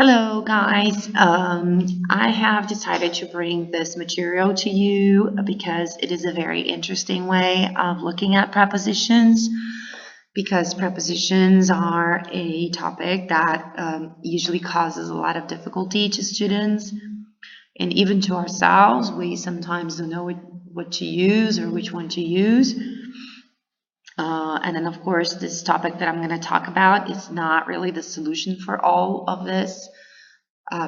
Hello, guys. I have decided to bring this material to you because it is a very interesting way of looking at prepositions. Because prepositions are a topic that usually causes a lot of difficulty to students and even to ourselves. We sometimes don't know what to use or which one to use. And then, of course, this topic that I'm going to talk about is not really the solution for all of this.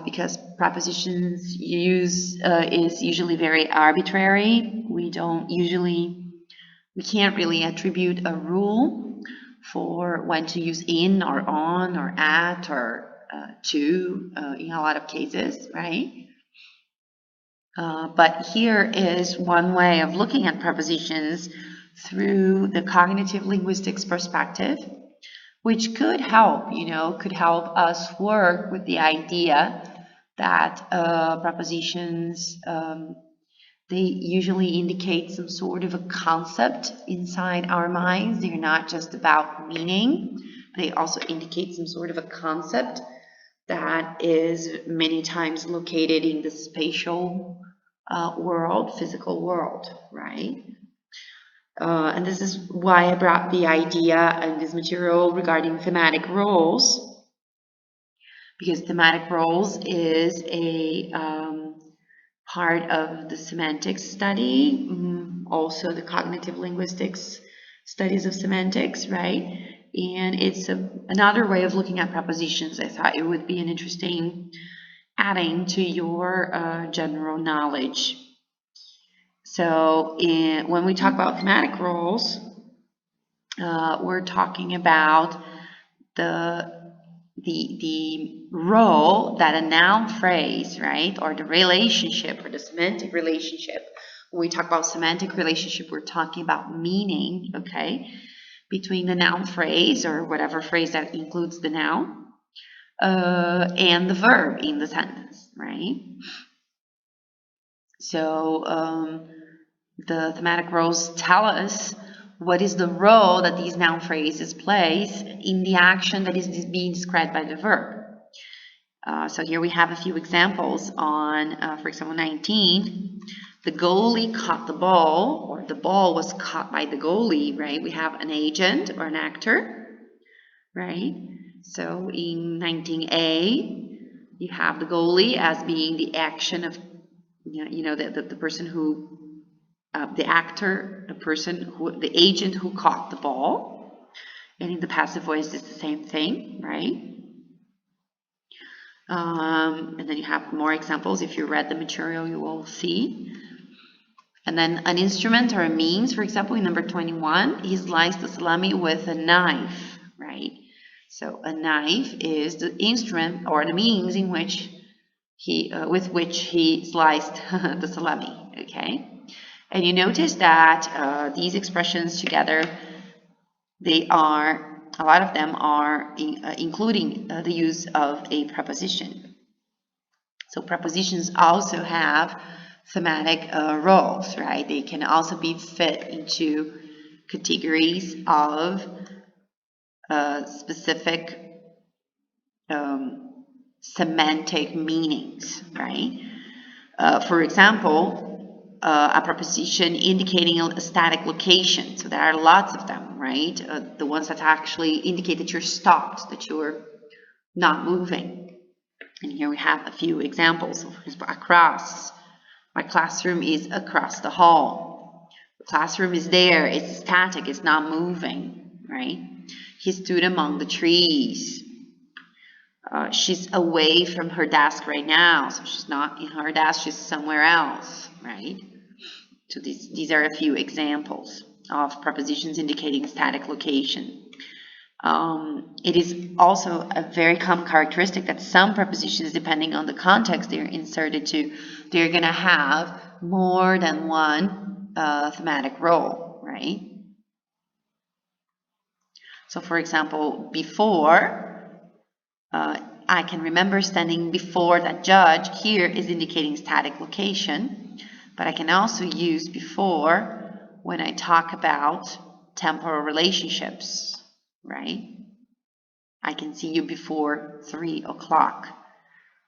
Because prepositions use is usually very arbitrary. We can't really attribute a rule for when to use in or on or at or to in a lot of cases, right? But here is one way of looking at prepositions through the cognitive linguistics perspective, which could help, could help us work with the idea that prepositions, they usually indicate some sort of a concept inside our minds. They're not just about meaning, they also indicate some sort of a concept that is many times located in the spatial world, physical world, right? And this is why I brought the idea in this material regarding thematic roles, because thematic roles is a part of the semantics study, also the cognitive linguistics studies of semantics, right? And it's another way of looking at prepositions. I thought it would be an interesting adding to your general knowledge. So when we talk about thematic roles, we're talking about the role that a noun phrase, right, or the relationship or the semantic relationship. When we talk about semantic relationship, we're talking about meaning, okay, between the noun phrase or whatever phrase that includes the noun and the verb in the sentence, right? So the thematic roles tell us what is the role that these noun phrases plays in the action that is being described by the verb. So here we have a few examples on, for example, 19. The goalie caught the ball, or the ball was caught by the goalie, right? We have an agent or an actor, right? So in 19a, you have the goalie as being the action of, the person who, the actor, the agent who caught the ball. And in the passive voice, it's the same thing, right? And then you have more examples. If you read the material, you will see. And then an instrument or a means, for example, in number 21, he sliced the salami with a knife, right? So a knife is the instrument or the means in which with which he sliced the salami, okay? And you notice that these expressions together, a lot of them are including the use of a preposition. So prepositions also have thematic roles, right? They can also be fit into categories of specific semantic meanings, right? For example, a preposition indicating a static location. So there are lots of them, right? The ones that actually indicate that you're stopped, that you're not moving. And here we have a few examples. For example, across. My classroom is across the hall. The classroom is there. It's static. It's not moving, right? He stood among the trees. She's away from her desk right now, so she's not in her desk. She's somewhere else, right? So these are a few examples of prepositions indicating static location. It is also a very common characteristic that some prepositions, depending on the context they're inserted to, they're going to have more than one thematic role, right? So, for example, before, I can remember standing before that judge. Here is indicating static location, but I can also use before when I talk about temporal relationships, right? I can see you before 3 o'clock.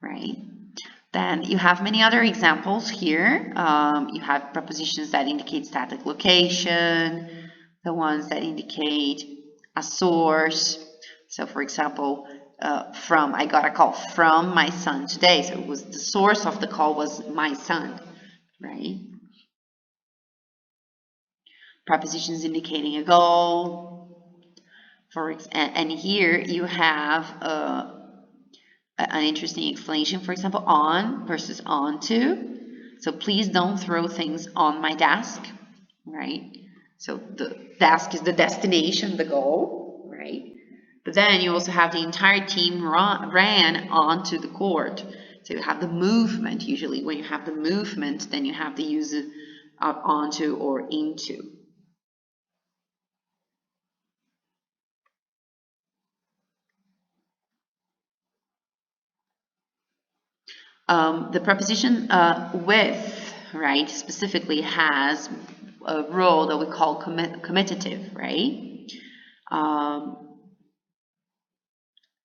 right? Then you have many other examples here. You have prepositions that indicate static location, the ones that indicate a source. So for example, from, I got a call from my son today. So it was the source of the call was my son, right? Prepositions indicating a goal. And here you have an interesting explanation. For example, on versus onto. So please don't throw things on my desk, right? So the desk is the destination, the goal, right? But then you also have the entire team ran onto the court. So you have the movement. Usually when you have the movement, then you have the use of onto or into. The preposition with, right, specifically has a role that we call commitative, right?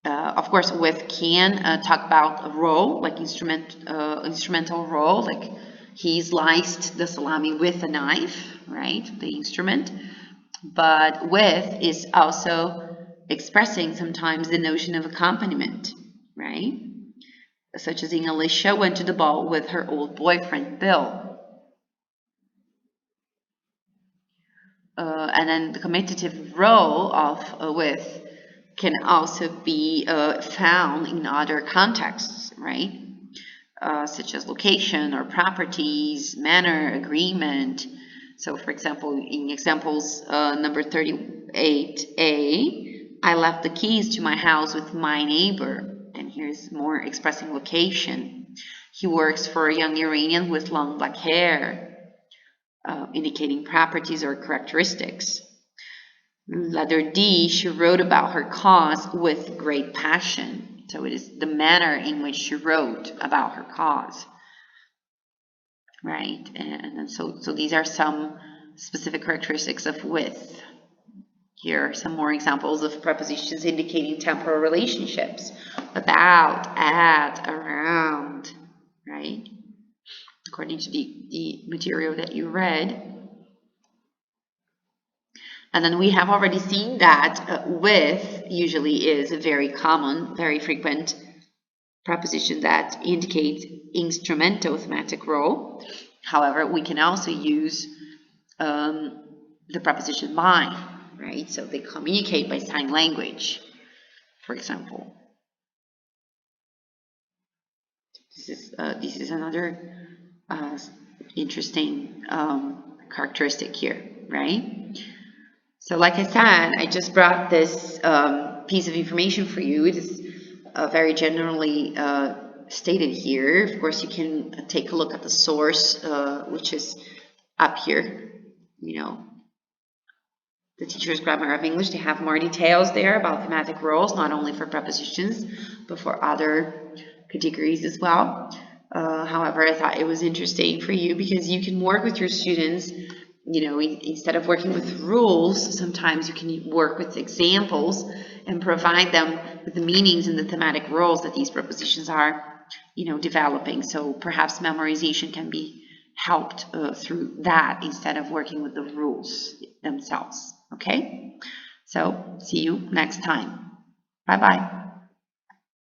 Of course, with can talk about a role, like instrumental role, like he sliced the salami with a knife, right, the instrument. But with is also expressing sometimes the notion of accompaniment, right? Such as in Alicia went to the ball with her old boyfriend, Bill. And then the commutative role of with can also be found in other contexts, right? Such as location or properties, manner, agreement. So for example, in examples number 38a, I left the keys to my house with my neighbor. And here's more expressing location. He works for a young Iranian with long black hair, indicating properties or characteristics. Letter D, she wrote about her cause with great passion. So it is the manner in which she wrote about her cause, right? And so these are some specific characteristics of with. Here are some more examples of prepositions indicating temporal relationships. About, at, around, right? According to the material that you read. And then we have already seen that with usually is a very common, very frequent preposition that indicates instrumental thematic role. However, we can also use the preposition by, right? So they communicate by sign language, for example. This is another interesting characteristic here, right? So like I said, I just brought this piece of information for you. It is very generally stated here. Of course, you can take a look at the source, which is up here, you know, the Teacher's Grammar of English. They have more details there about thematic roles, not only for prepositions, but for other categories as well. However, I thought it was interesting for you because you can work with your students, you know, instead of working with rules, sometimes you can work with examples and provide them with the meanings and the thematic roles that these prepositions are, you know, developing. So perhaps memorization can be helped through that instead of working with the rules themselves. Okay? So see you next time. Bye-bye.